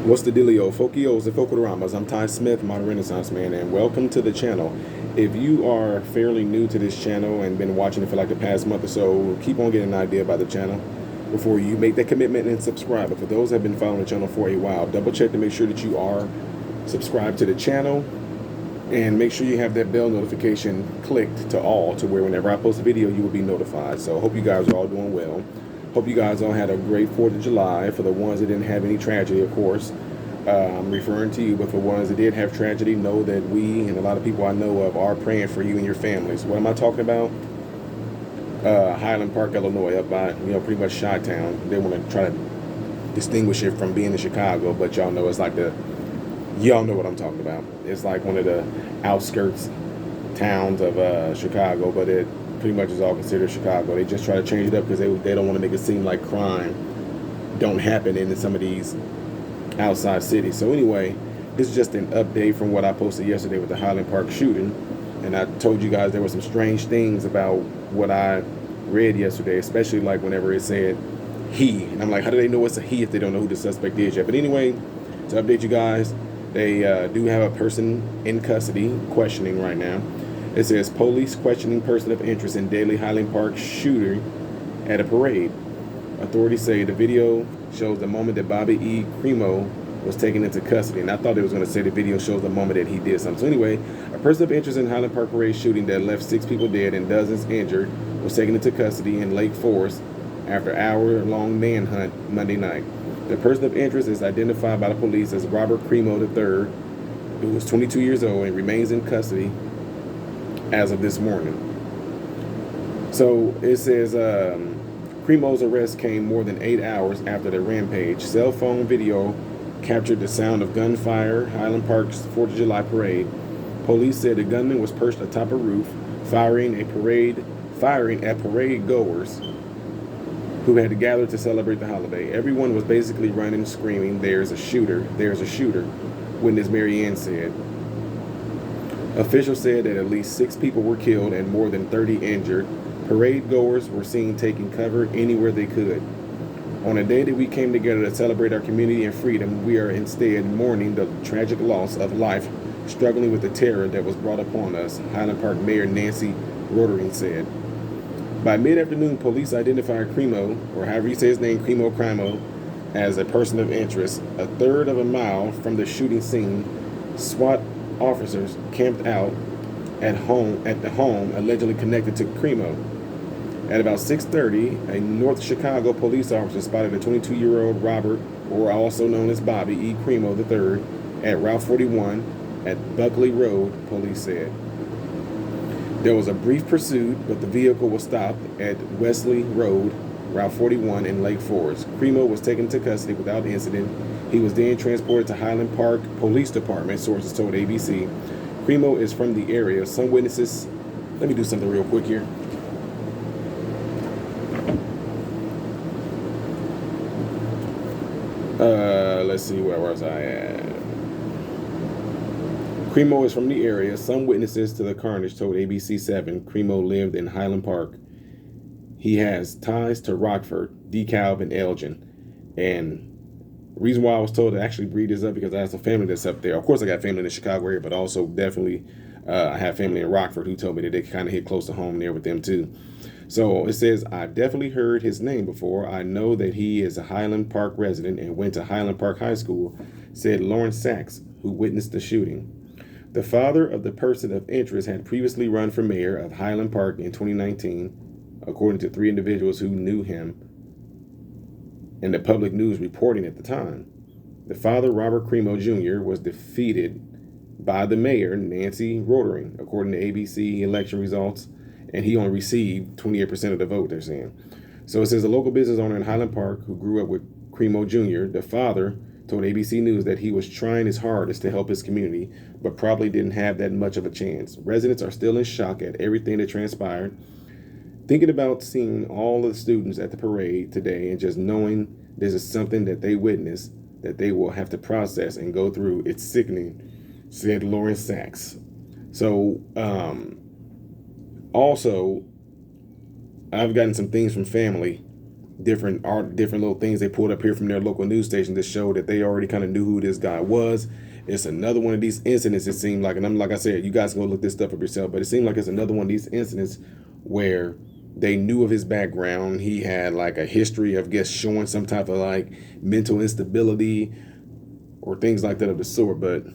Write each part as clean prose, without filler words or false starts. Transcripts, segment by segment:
What's the dealio? Fokios and Fokuramas. I'm Ty Smith, modern Renaissance man, and welcome to the channel. If you are fairly new to this channel and been watching it for like the past month or so, keep on getting an idea about the channel before you make that commitment and subscribe. But for those that have been following the channel for a while, double check to make sure that you are subscribed to the channel and make sure you have that bell notification clicked to all to where whenever I post a video, you will be notified. So I hope you guys are all doing well. Hope you guys all had a great 4th of July. For the ones that didn't have any tragedy, of course, I'm referring to you. But for ones that did have tragedy, know that we and a lot of people I know of are praying for you and your families. What am I talking about? Highland Park, Illinois, up by, pretty much Chi-Town. They want to try to distinguish it from being in Chicago, but y'all know it's like y'all know what I'm talking about. It's like one of the outskirts towns of Chicago, but it pretty much is all considered Chicago. They just try to change it up because they don't want to make it seem like crime don't happen in some of these outside cities. So anyway, this is just an update from what I posted yesterday with the Highland Park shooting. And I told you guys there were some strange things about what I read yesterday, especially like whenever it said he. And I'm like, how do they know it's a he if they don't know who the suspect is yet? But anyway, to update you guys, they do have a person in custody questioning right now. It says police questioning person of interest in deadly Highland Park shooting at a parade. Authorities say the video shows the moment that Bobby E. Cremo was taken into custody. And I thought it was going to say the video shows the moment that he did something. So anyway, a person of interest in Highland Park parade shooting that left 6 people dead and dozens injured was taken into custody in Lake Forest after hour-long manhunt Monday night. The person of interest is identified by the police as Robert Cremo III, who was 22 years old and remains in custody as of this morning. So it says Cremo's arrest came more than 8 hours after the rampage. Cell phone video captured the sound of gunfire Highland Park's 4th of July parade. Police said the gunman was perched atop a roof, firing at parade goers who had gathered to celebrate the holiday. Everyone was basically running, screaming, "There's a shooter! There's a shooter!" Witness Mary Ann said. Officials said that at least 6 people were killed and more than 30 injured. Parade goers were seen taking cover anywhere they could. On a day that we came together to celebrate our community and freedom, we are instead mourning the tragic loss of life, struggling with the terror that was brought upon us, Highland Park Mayor Nancy Rotering said. By mid-afternoon, police identified Cremo, or however you say his name, Cremo, as a person of interest. A third of a mile from the shooting scene, SWAT officers camped out at the home allegedly connected to Cremo. At about 6:30, a North Chicago police officer spotted a 22-year-old Robert, or also known as Bobby E. Cremo III, at Route 41 at Buckley Road, police said. There was a brief pursuit, but the vehicle was stopped at Wesley Road, Route 41 in Lake Forest. Cremo was taken into custody without incident. He was then transported to Highland Park Police Department, sources told ABC. Cremo is from the area. Some witnesses... Let me do something real quick here. Let's see, where was I at? Cremo is from the area. Some witnesses to the carnage told ABC7 Cremo lived in Highland Park. He has ties to Rockford, DeKalb, and Elgin. And the reason why I was told to actually breed this up because I have some family that's up there. Of course, I got family in the Chicago area, but also definitely I have family in Rockford who told me that they kind of hit close to home there with them too. So it says, I definitely heard his name before. I know that he is a Highland Park resident and went to Highland Park High School, said Lauren Sachs, who witnessed the shooting. The father of the person of interest had previously run for mayor of Highland Park in 2019, according to 3 individuals who knew him and the public news reporting at the time. The father, Robert Cremo Jr., was defeated by the mayor, Nancy Rotering, according to ABC election results, and he only received 28% of the vote, they're saying. So it says a local business owner in Highland Park who grew up with Cremo Jr., the father, told ABC News that he was trying his hardest to help his community, but probably didn't have that much of a chance. Residents are still in shock at everything that transpired. Thinking about seeing all of the students at the parade today and just knowing this is something that they witnessed, that they will have to process and go through, it's sickening, said Lauren Sachs. So, also, I've gotten some things from family different little things they pulled up here from their local news station that showed that they already kind of knew who this guy was. It's another one of these incidents, it seemed like, and I'm like I said, you guys can go look this stuff up yourself, but it seemed like it's another one of these incidents where they knew of his background. He had like a history of, guess, showing some type of like mental instability or things like that of the sort, but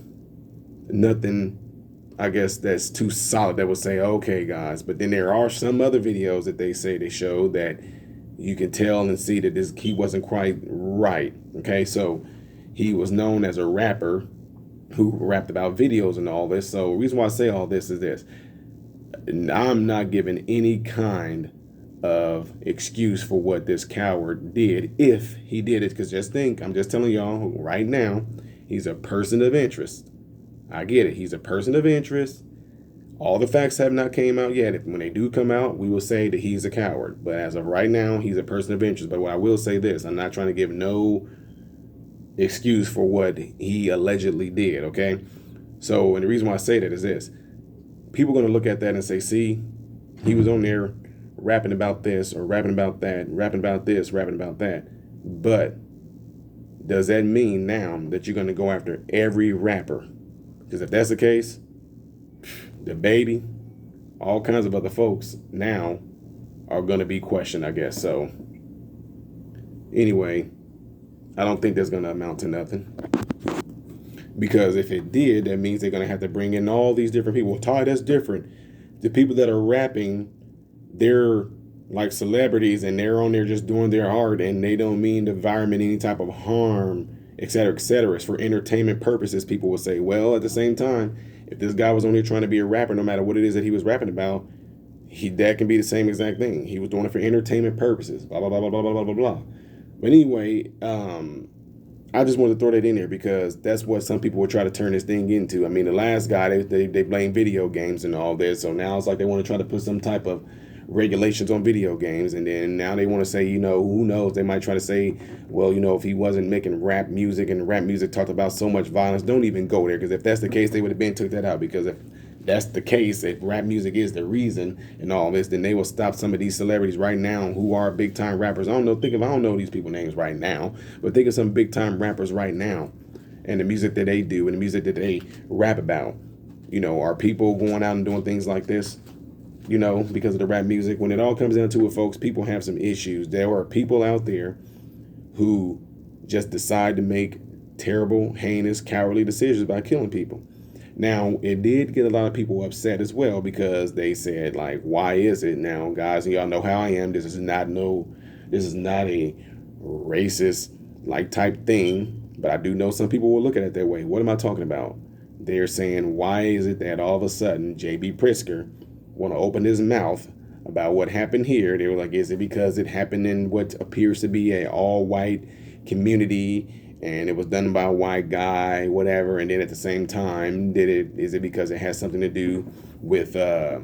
nothing, I guess, that's too solid that would say, okay, guys. But then there are some other videos that they say they showed that you can tell and see that he wasn't quite right. Okay, so he was known as a rapper who rapped about videos and all this. So the reason why I say all this is this. I'm not giving any kind of excuse for what this coward did if he did it. Because just think, I'm just telling y'all right now, he's a person of interest. I get it. He's a person of interest. All the facts have not came out yet. When they do come out, we will say that he's a coward. But as of right now, he's a person of interest. But what I will say this, I'm not trying to give no excuse for what he allegedly did, okay? So, and the reason why I say that is this. People are going to look at that and say, see, he was on there rapping about this or rapping about that, rapping about this, rapping about that. But does that mean now that you're going to go after every rapper? Because if that's the case, the baby, all kinds of other folks now are going to be questioned, I guess. So anyway, I don't think that's going to amount to nothing. Because if it did, that means they're going to have to bring in all these different people. Ty, that's different. The people that are rapping, they're like celebrities and they're on there just doing their art and they don't mean the environment any type of harm, et cetera, et cetera. It's for entertainment purposes, people will say. Well, at the same time, if this guy was only trying to be a rapper, no matter what it is that he was rapping about, that can be the same exact thing. He was doing it for entertainment purposes, blah, blah, blah, blah, blah, blah, blah, blah. But anyway, I just wanted to throw that in there because that's what some people will try to turn this thing into. I mean, the last guy, they blame video games and all this. So now it's like they want to try to put some type of regulations on video games. And then now they want to say, who knows? They might try to say, well, if he wasn't making rap music and rap music talked about so much violence, don't even go there. Because if that's the case, they would have been took that out. Because if that's the case, if rap music is the reason and all this, then they will stop some of these celebrities right now who are big time rappers. I don't know these people's names right now, but think of some big time rappers right now and the music that they do and the music that they rap about. Are people going out and doing things like this, because of the rap music? When it all comes down to it, folks, people have some issues. There are people out there who just decide to make terrible, heinous, cowardly decisions by killing people. Now, it did get a lot of people upset as well because they said, like, why is it now, guys? And y'all know how I am. This is not a racist like type thing, but I do know some people will look at it that way. What am I talking about? They're saying, why is it that all of a sudden J.B. Pritzker want to open his mouth about what happened here? They were like, is it because it happened in what appears to be a all-white community and it was done by a white guy, whatever, and then at the same time, is it because it has something to do with, a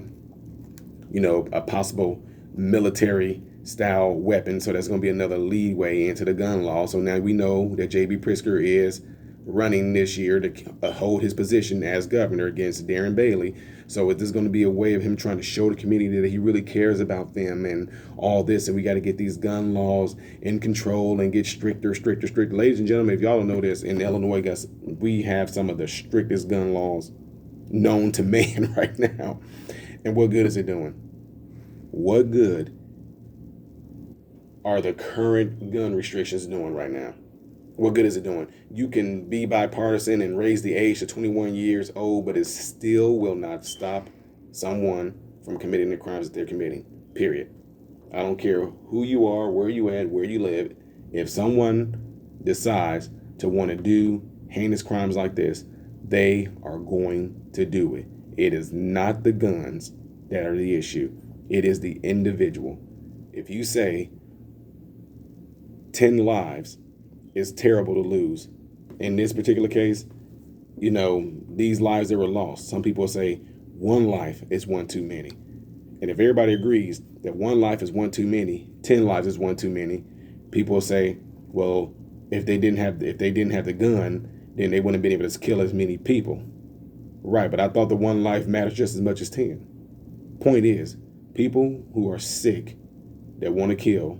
possible military style weapon? So that's going to be another leeway into the gun law. So now we know that J.B. Pritzker is running this year to hold his position as governor against Darren Bailey. So is this going to be a way of him trying to show the community that he really cares about them and all this, and we got to get these gun laws in control and get stricter. Ladies and gentlemen, if y'all don't know this, in Illinois, guys, we have some of the strictest gun laws known to man right now. And what good is it doing? What good are the current gun restrictions doing right now? What good is it doing? You can be bipartisan and raise the age to 21 years old, but it still will not stop someone from committing the crimes that they're committing, period. I don't care who you are, where you at, where you live. If someone decides to want to do heinous crimes like this, they are going to do it. It is not the guns that are the issue. It is the individual. If you say 10 lives is terrible to lose, in this particular case, these lives that were lost, some people say one life is one too many. And if everybody agrees that one life is one too many, 10 lives is one too many, people say, well, if they didn't have the gun, then they wouldn't have been able to kill as many people. Right, but I thought the one life matters just as much as 10. Point is, people who are sick that want to kill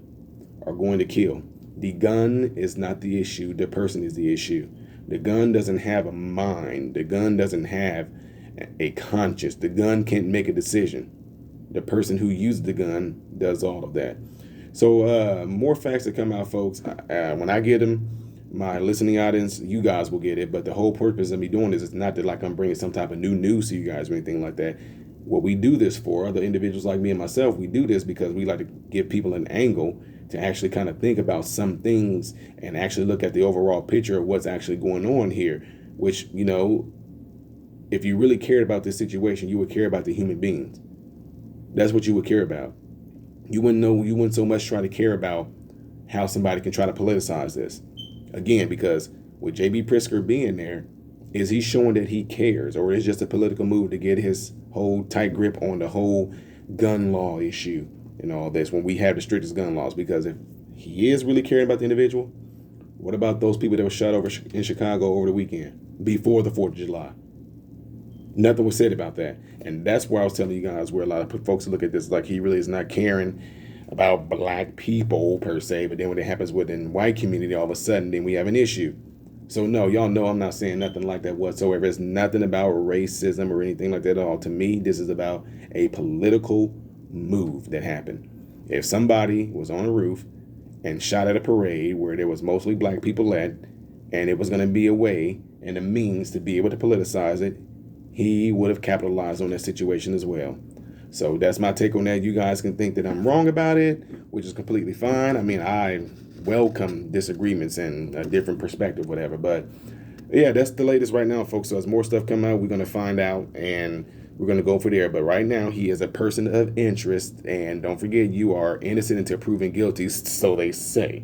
are going to kill. The gun is not the issue. The person is the issue. The gun doesn't have a mind. The gun doesn't have a conscience. The gun can't make a decision. The person who used the gun does all of that. So more facts that come out, folks. When I get them, my listening audience, you guys will get it. But the whole purpose of me doing this is not that like I'm bringing some type of new news to you guys or anything like that. What we do this for, other individuals like me and myself, we do this because we like to give people an angle to actually kind of think about some things and actually look at the overall picture of what's actually going on here, which, you know, if you really cared about this situation, you would care about the human beings. That's what you would care about. You wouldn't so much try to care about how somebody can try to politicize this. Again, because with J.B. Pritzker being there, is he showing that he cares, or is it just a political move to get his whole tight grip on the whole gun law issue and all this when we have the strictest gun laws? Because if he is really caring about the individual, what about those people that were shot over in Chicago over the weekend before the 4th of July? Nothing was said about that. And that's where I was telling you guys where a lot of folks look at this like he really is not caring about black people per se, but then when it happens within the white community, all of a sudden, then we have an issue. So no, y'all know I'm not saying nothing like that whatsoever. It's nothing about racism or anything like that at all. To me, this is about a political move that happened. If somebody was on a roof and shot at a parade where there was mostly black people at, and it was going to be a way and a means to be able to politicize it, he would have capitalized on that situation as well. So that's my take on that. You guys can think that I'm wrong about it, which is completely fine. I mean, I welcome disagreements and a different perspective, whatever. But yeah, that's the latest right now, folks. So as more stuff come out, we're going to find out and we're going to go for there. But right now, he is a person of interest. And don't forget, you are innocent until proven guilty, so they say.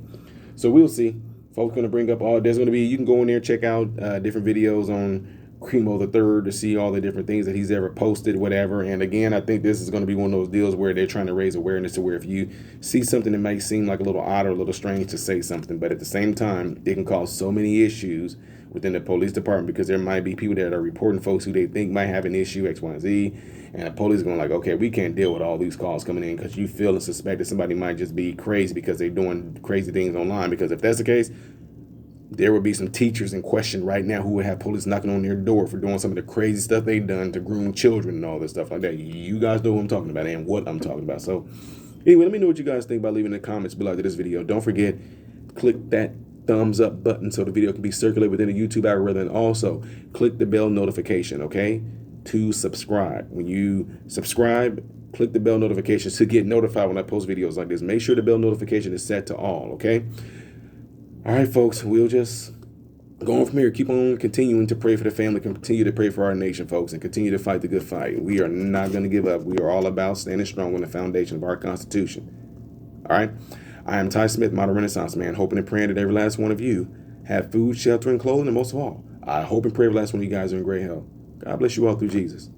So we'll see. Folks going to bring up there's going to be, you can go in there, check out different videos on Cremo the Third to see all the different things that he's ever posted, whatever. And again, I think this is going to be one of those deals where they're trying to raise awareness to where if you see something that might seem like a little odd or a little strange, to say something. But at the same time, it can cause so many issues within the police department because there might be people that are reporting folks who they think might have an issue, X, Y, and Z. And the police are going like, okay, we can't deal with all these calls coming in because you feel and suspect that somebody might just be crazy because they're doing crazy things online. Because if that's the case, there would be some teachers in question right now who would have police knocking on their door for doing some of the crazy stuff they've done to groom children and all this stuff like that. You guys know what I'm talking about and what I'm talking about. So anyway, let me know what you guys think by leaving the comments below to this video. Don't forget, click that thumbs up button so the video can be circulated within the YouTube algorithm. And also click the bell notification, okay, to subscribe. When you subscribe, click the bell notifications to get notified when I post videos like this. Make sure the bell notification is set to all, okay? All right, folks, we'll just go on from here. Keep on continuing to pray for the family, continue to pray for our nation, folks, and continue to fight the good fight. We are not going to give up. We are all about standing strong on the foundation of our Constitution. All right? I am Ty Smith, modern Renaissance man, hoping and praying that every last one of you have food, shelter, and clothing, and most of all, I hope and pray every last one of you guys are in great health. God bless you all through Jesus.